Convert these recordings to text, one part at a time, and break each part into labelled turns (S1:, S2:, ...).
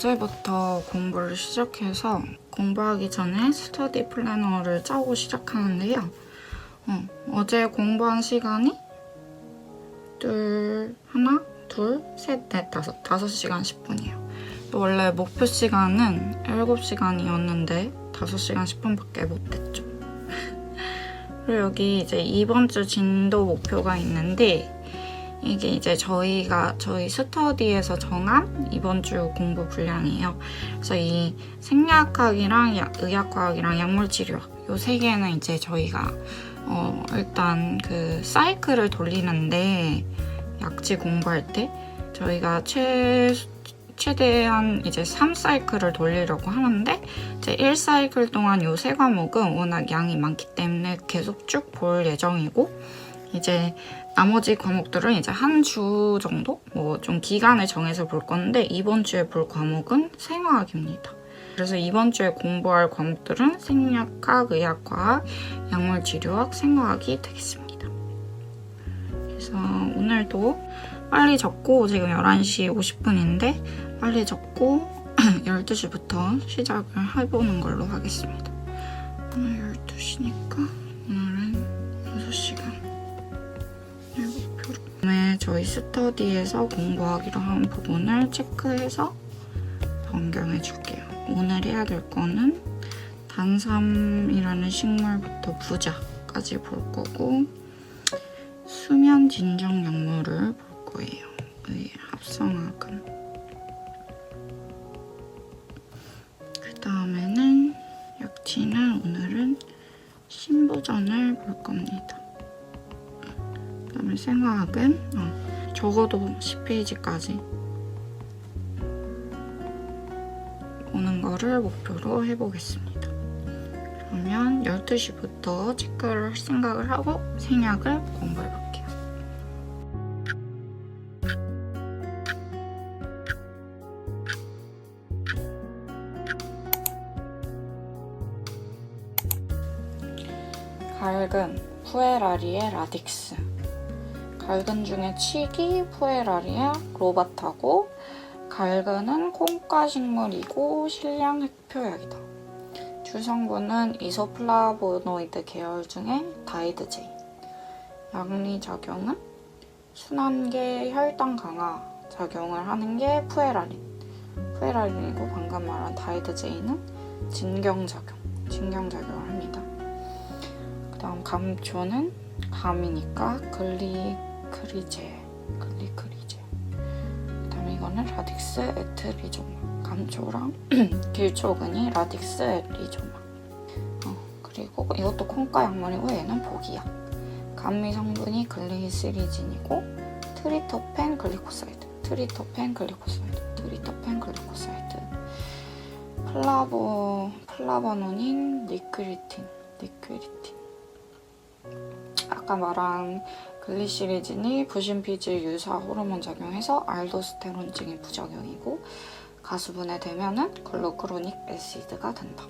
S1: 어제부터 공부를 시작해서 공부하기 전에 스터디 플래너를 짜고 시작하는데요. 어제 공부한 시간이 다섯 시간 10분이에요. 원래 목표 시간은 7시간이었는데 5시간 10분밖에 못했죠. 그리고 여기 이제 이번 주 진도 목표가 있는데 이게 이제 저희 스터디에서 정한 이번 주 공부 분량이에요. 그래서 이 생리학학이랑 의학과학이랑 약물치료학 이 3개는 이제 저희가 일단 그 사이클을 돌리는데 약지 공부할 때 저희가 최대한 이제 3사이클을 돌리려고 하는데 이제 1사이클 동안 이 3과목은 워낙 양이 많기 때문에 계속 쭉 볼 예정이고 이제 나머지 과목들은 이제 한 주 정도 뭐 좀 기간을 정해서 볼 건데 이번 주에 볼 과목은 생화학입니다. 그래서 이번 주에 공부할 과목들은 생리학학, 의학과학, 약물치료학, 생화학이 되겠습니다. 그래서 오늘도 빨리 적고 지금 11시 50분인데 빨리 적고 12시부터 시작을 해보는 걸로 하겠습니다. 오늘 12시니까 오늘은 6시간 목표로 오늘 저희 스터디에서 공부하기로 한 부분을 체크해서 변경해줄게요. 오늘 해야 될 거는 단삼이라는 식물부터 부자까지 볼 거고 수면 진정 약물을 볼 거예요. 합성학은 그 다음에는 약치는 오늘은 신부전을 볼 겁니다. 그 다음에 생화학은 적어도 10페이지까지 보는 거를 목표로 해보겠습니다. 그러면 12시부터 체크를 할 생각을 하고 생약을 공부해볼게요. 갈근, 푸에라리에 라딕스. 갈근 중에 칡이 푸에라리에 로바타고 갈근은 콩과 식물이고 실량 획표약이다. 주성분은 이소플라보노이드 계열 중에 다이드제인. 양리작용은 순환계 혈당 강화 작용을 하는 게 푸에라린이고 방금 말한 다이드제인은 진경작용을 합니다. 그 다음 감초는 감이니까 글리크리제. 그 다음에 이거는 라딕스 에트리조마. 감초랑 길초근이 라딕스 에트리조마. 그리고 이것도 콩과 약물이고 얘는 복이약. 감미 성분이 글리시리진이고 트리토펜 글리코사이드. 플라보노닌 니크리틴. 아까 말한 글리시리진이 부신피질 유사 호르몬 작용해서 알도스테론증이 부작용이고 가수분해되면은 글루크로닉 애시드가 된다.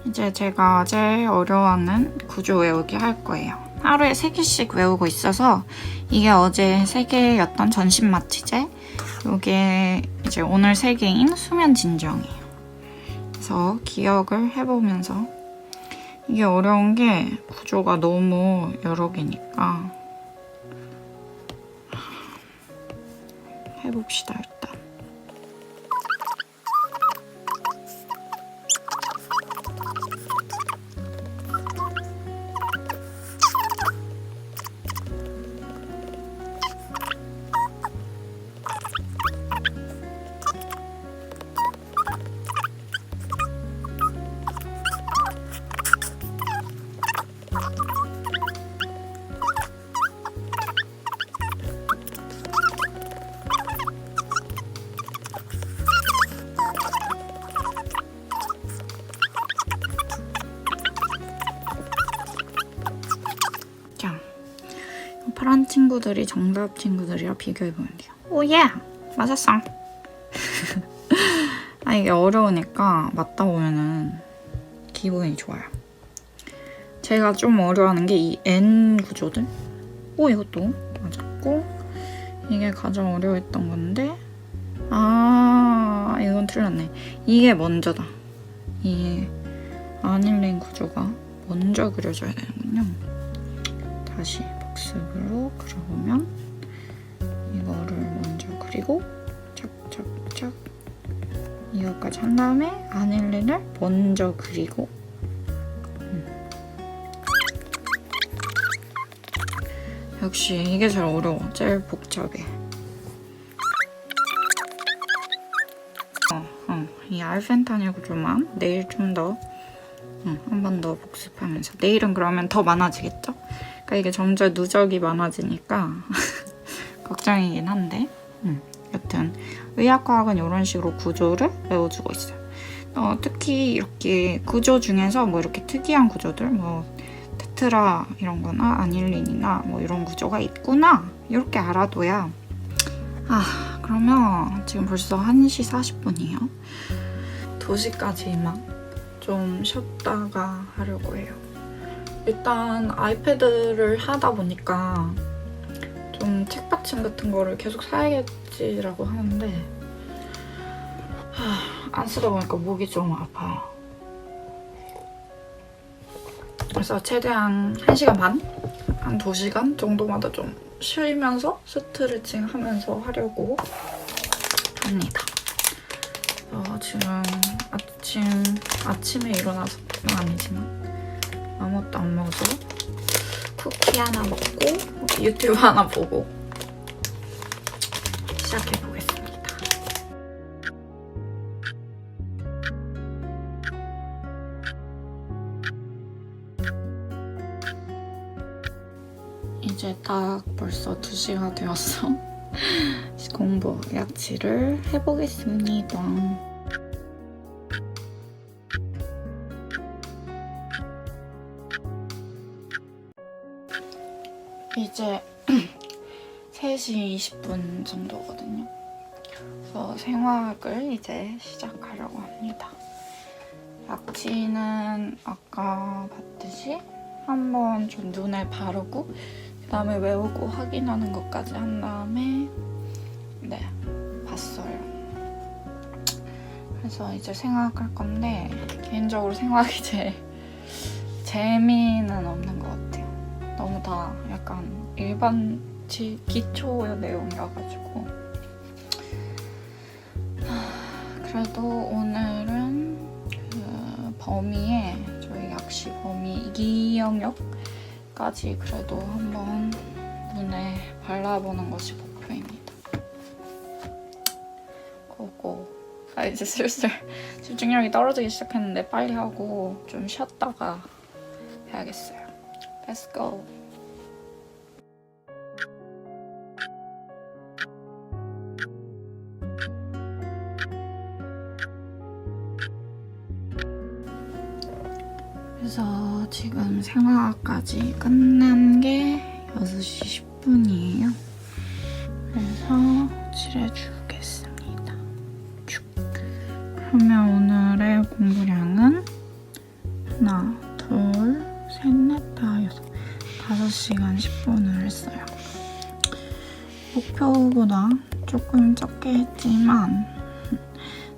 S1: 이제 제가 제일 어려워하는 구조 외우기 할 거예요. 하루에 3개씩 외우고 있어서 이게 어제 3개였던 전신 마취제, 이게 이제 오늘 3개인 수면 진정이에요. 그래서 기억을 해보면서 이게 어려운 게 구조가 너무 여러 개니까 해봅시다. 일단 친구들이 정답 친구들이랑 비교해보면 돼요. 오예! 맞았어! 아, 이게 어려우니까 맞다 보면은 기분이 좋아요. 제가 좀 어려워하는 게 이 N 구조들. 오, 이것도 맞았고, 이게 가장 어려웠던 건데, 아, 이건 틀렸네. 이게 먼저다. 이 아닐린 구조가 먼저 그려져야 되는군요. 다시 복습으로 그려보면 이거를 먼저 그리고 착착착 이거까지 한 다음에 아닐린을 먼저 그리고 역시 이게 제일 어려워. 제일 복잡해. 이 알펜타닐 구조만 내일 좀 더 한 번 더 복습하면서 내일은 그러면 더 많아지겠죠? 그러니까 이게 점점 누적이 많아지니까 걱정이긴 한데 여튼 의학과학은 이런 식으로 구조를 외워주고 있어요. 특히 이렇게 구조 중에서 뭐 이렇게 특이한 구조들 뭐 테트라 이런 거나 아닐린이나 뭐 이런 구조가 있구나 이렇게 알아둬야 그러면 지금 벌써 1시 40분이에요. 2시까지 막 좀 쉬었다가 하려고 해요. 일단 아이패드를 하다 보니까 좀 책받침 같은 거를 계속 사야겠지라고 하는데 안 쓰다 보니까 목이 좀 아파요. 그래서 최대한 1시간 반? 한 2시간 정도마다 좀 쉬면서 스트레칭 하면서 하려고 합니다. 지금 아침에 일어나서 아니지만 아무것도 안 먹어서 쿠키 하나 먹고 유튜브 하나 보고 시작해보겠습니다. 이제 딱 벌써 2시가 되었어. 공부 약치를 해보겠습니다. 이제 3시 20분 정도거든요. 그래서 생화학을 이제 시작하려고 합니다. 약치는 아까 봤듯이 한번 좀 눈에 바르고 그 다음에 외우고 확인하는 것까지 한 다음에 봤어요. 그래서 이제 생화학 할 건데 개인적으로 생화학이 제일 재미는 없는 것 같아요. 너무 다 약간 일반 기초 내용이어가지고 그래도 오늘은 그 범위에 저희 약시 범위 이기영역까지 그래도 한번 눈에 발라보는 것이 목표입니다. 고고. 이제 슬슬 집중력이 떨어지기 시작했는데 빨리 하고 좀 쉬었다가 해야겠어요. Let's go. 그래서 지금 생화까지 끝난 게 6시 10분이에요. 그래서 칠해주겠습니다. 그러면 오늘의 공부량은 하나, 둘, 셋, 넷, 다, 여섯 5시간 10분을 했어요. 목표보다 조금 적게 했지만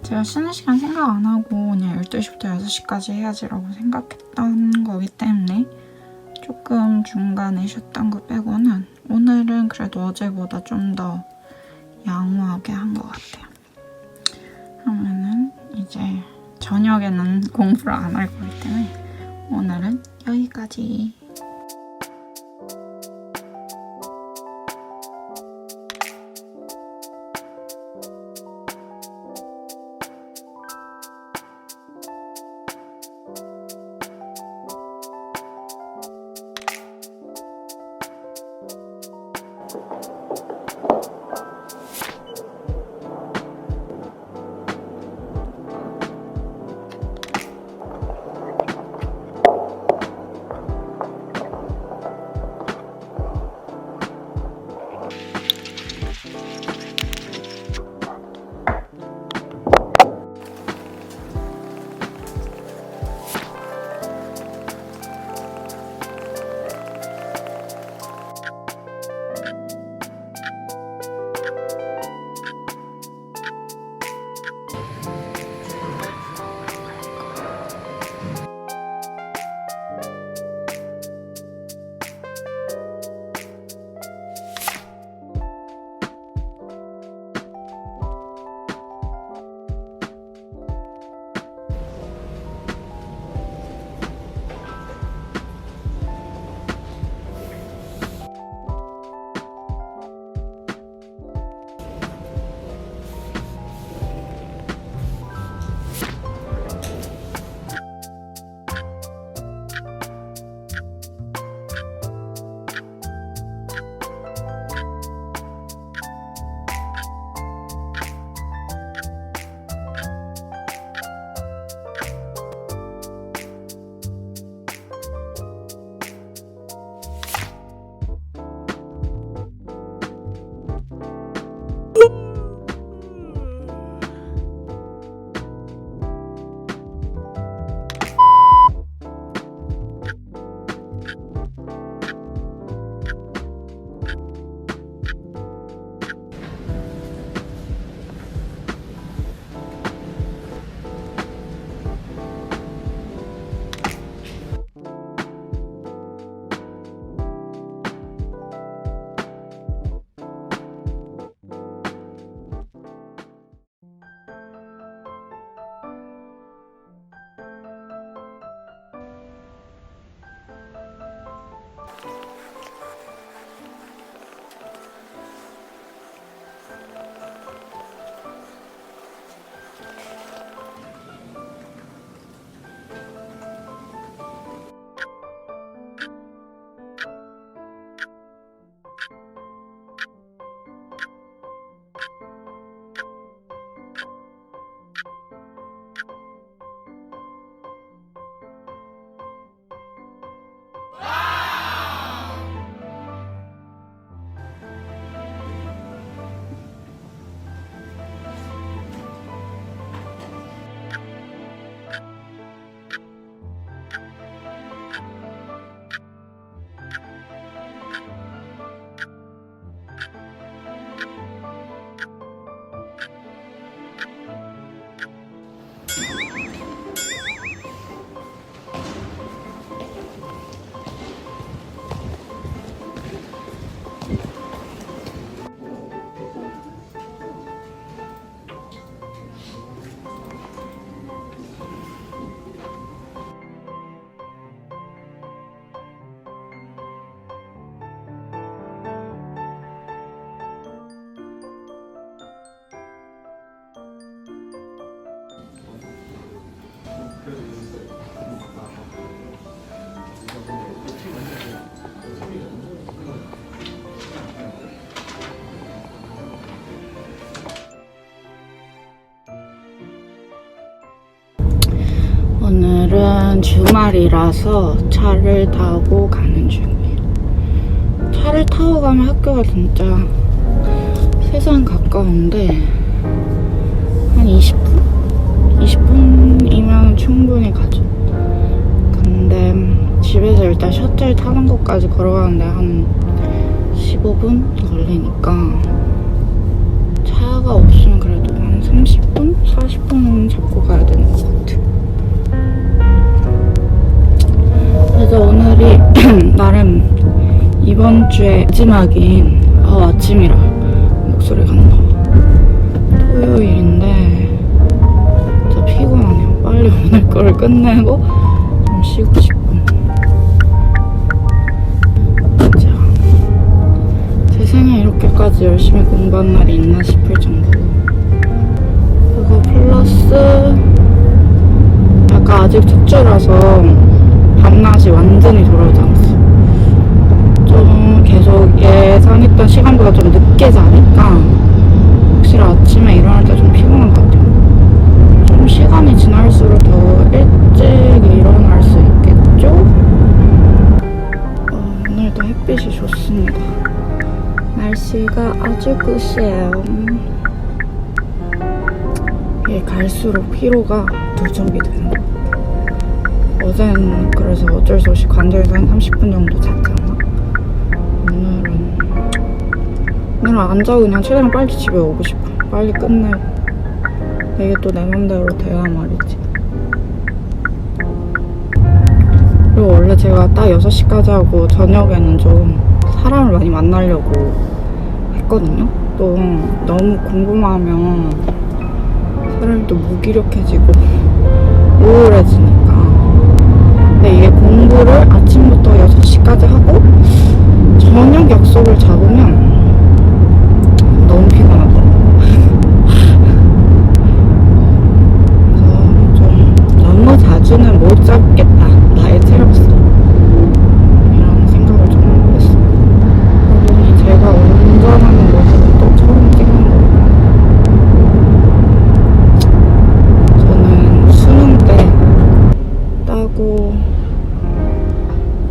S1: 제가 쉬는 시간 생각 안 하고 그냥 12시부터 6시까지 해야지라고 생각했던 거기 때문에 조금 중간에 쉬었던 거 빼고는 오늘은 그래도 어제보다 좀 더 양호하게 한 것 같아요. 그러면은 이제 저녁에는 공부를 안 할 거기 때문에 오늘은 여기까지. 오늘은 주말이라서 차를 타고 가는 중이에요. 차를 타고 가면 학교가 진짜 세상 가까운데 한 20분? 20분이면 충분히 가죠. 근데 집에서 일단 셔틀 타는 곳까지 걸어가는데 한 15분 걸리니까 차가 없으면 그래도 한 30분? 40분 잡고 가야 되는 것 같아요. 그래서 오늘이 나름 이번 주의 마지막인 아침이라 목소리가 안 나와. 토요일인데 진짜 피곤하네요. 빨리 오늘 거를 끝내고 좀 쉬고 싶어. 진짜 제 생에 이렇게까지 열심히 공부한 날이 있나 싶을 정도. 그거 플러스 약간 아직 첫 주라서 밤낮이 완전히 돌아오지 않았어. 좀 계속 예상했던 시간보다 좀 늦게 자니까 확실히 아침에 일어날 때 좀 피곤한 것 같아요. 좀 시간이 지날수록 더 일찍 일어날 수 있겠죠? 오늘도 햇빛이 좋습니다. 날씨가 아주 굿이에요. 이게 갈수록 피로가 누적이 되는 것 같아요. 어제는 그래서 어쩔 수 없이 관절에서 한 30분 정도 잤잖아. 오늘은 안 자고 그냥 최대한 빨리 집에 오고 싶어. 빨리 끝내고. 이게 또 내 맘대로 돼야 말이지. 그리고 원래 제가 딱 6시까지 하고 저녁에는 좀 사람을 많이 만나려고 했거든요. 또 너무 궁금하면 사람이 또 무기력해지고 우울해지니까. 근데 이게 공부를 아침부터 6시까지 하고 저녁 약속을 잡으면 너무 피곤하더라고요. 그래서 좀 너무 자주는 못 잡겠다. 나의 체력상. 이런 생각을 좀 했어요. 그러니 제가 운전하는 모습은 또 처음 찍는 거예요. 저는 수능 때 따고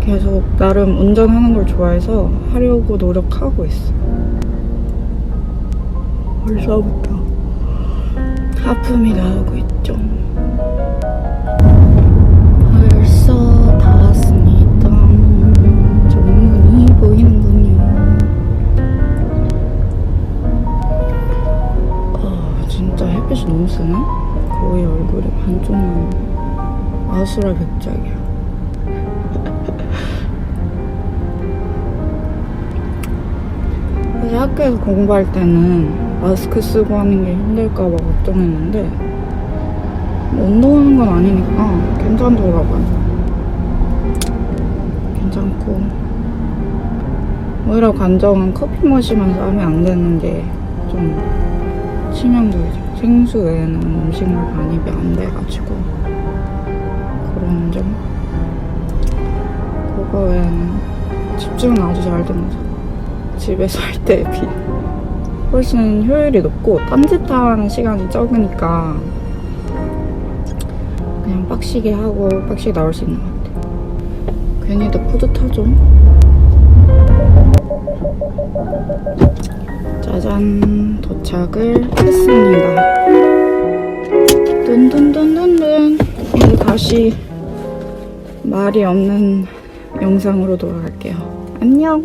S1: 계속 나름 운전하는 걸 좋아해서 하려고 노력하고 있어요. 벌써부터 하품이 나오고 있죠. 벌써 다 왔습니다. 정문이 보이는군요. 진짜 햇빛이 너무 세네? 거의 얼굴에 반쪽만 아수라 백작이야. 사실 학교에서 공부할 때는 마스크 쓰고 하는 게 힘들까봐 걱정했는데 운동하는 건 아니니까 괜찮더라고요. 괜찮고 오히려 관정은 커피 마시면서 하면 안 되는 게 좀 치명적이죠. 생수 외에는 음식물 반입이 안 돼가지고 그런 점. 그거 외에는 집중은 아주 잘 됩니다. 집에서 할 때에 비해 훨씬 효율이 높고 딴짓하는 시간이 적으니까 그냥 빡시게 하고 빡시게 나올 수 있는 것 같아요. 괜히 더 뿌듯하죠. 짜잔, 도착을 했습니다. 뚠뚠뚠뚠뚠. 이제 다시 말이 없는 영상으로 돌아갈게요. 안녕.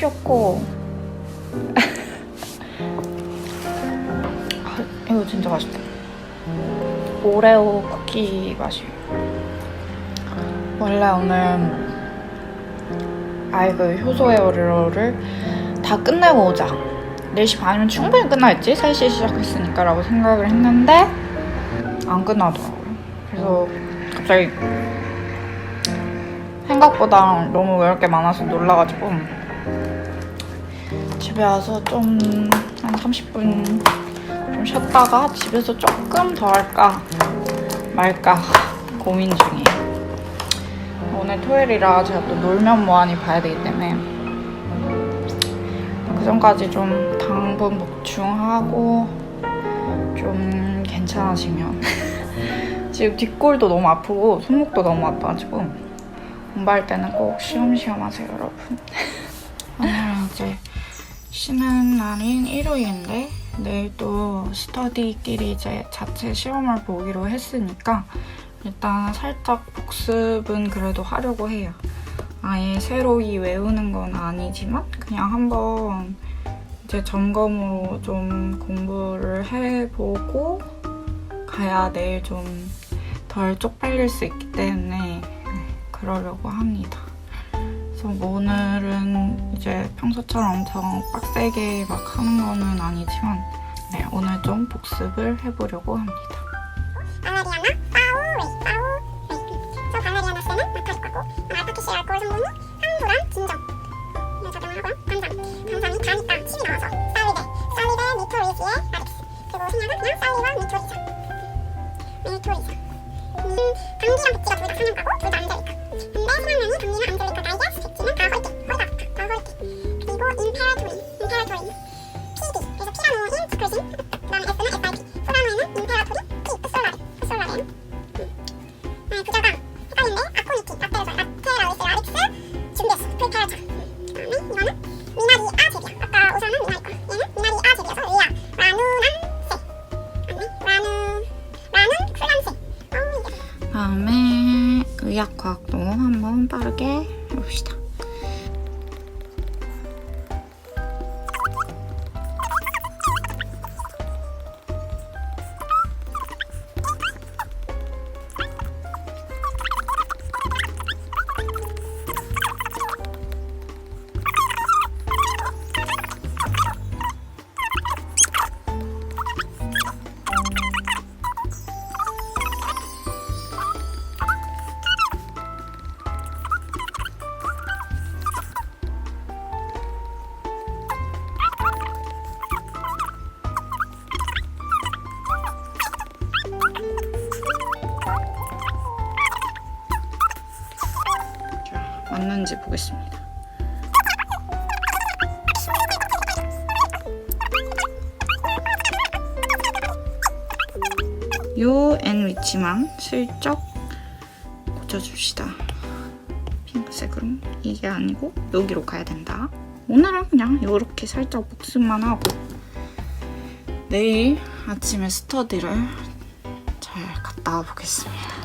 S1: 시켰고 이거 진짜 맛있다. 오레오 쿠키 맛이에요. 원래 오늘 그 효소 헤어롤을 다 끝내고 오자, 4시 반이면 충분히 끝나겠지? 3시에 시작했으니까 라고 생각을 했는데 안 끝나더라고요. 그래서 갑자기 생각보다 너무 외울 게 많아서 놀라가지고 집에 와서 좀 한 30분 좀 쉬었다가 집에서 조금 더 할까 말까 고민 중이에요. 오늘 토요일이라 제가 또 놀면 뭐하니 봐야 되기 때문에 그 전까지 좀 당분 복충하고 좀 괜찮아지면 지금 뒷골도 너무 아프고 손목도 너무 아파가지고 공부할 때는 꼭 쉬엄쉬엄 하세요, 여러분. 오늘은 이제 쉬는 날인 일요일인데 내일 또 스터디끼리 이제 자체 시험을 보기로 했으니까 일단 살짝 복습은 그래도 하려고 해요. 아예 새로이 외우는 건 아니지만 그냥 한번 이제 점검으로 좀 공부를 해보고 가야 내일 좀 덜 쪽팔릴 수 있기 때문에 그러려고 합니다. 그래서 뭐 오늘은 이제 평소처럼 엄청 빡세게 막 하는 거는 아니지만 오늘 좀 복습을 해보려고 합니다.
S2: 발레리아나 쌤은 마카리과고 알파키시 알코올 성분은 황도랑 진정 적용을 하고요. 간장이 다니까 침이 나와서 살리베 니토리지의 아릭스, 그리고 생략은 그냥 살리와 니토리자. 감기랑 백지가 둘 다 상향가고 둘 다 안젤리카. 근데 생각나니 감기는 안젤리카 다이게, 백지는 다 헐기, 다 헐기. 그리고 임페라토린, PD, 그래서 피라노인, 스크루진, 그 다음에 S는 SIP, 소라노에는 임페라토린, P, 솔라렘. 부자가 헷갈린데 아코니틴, 아테라우리스, 아릭스 준비했어. 프리파라차. 그 다음에 이거는 미나리 아제비야. 아까 우선은 미나리 거. 얘는 미나리 아제비여서 의아 라누란세. 라는 쿨란세.
S1: 다음에 의학과학도 한번 빠르게 해봅시다. 맞는지 보겠습니다. 요 N 위치만 슬쩍 고쳐줍시다. 핑크색으로. 이게 아니고 여기로 가야 된다. 오늘은 그냥 이렇게 살짝 복습만 하고 내일 아침에 스터디를 잘 갔다 와 보겠습니다.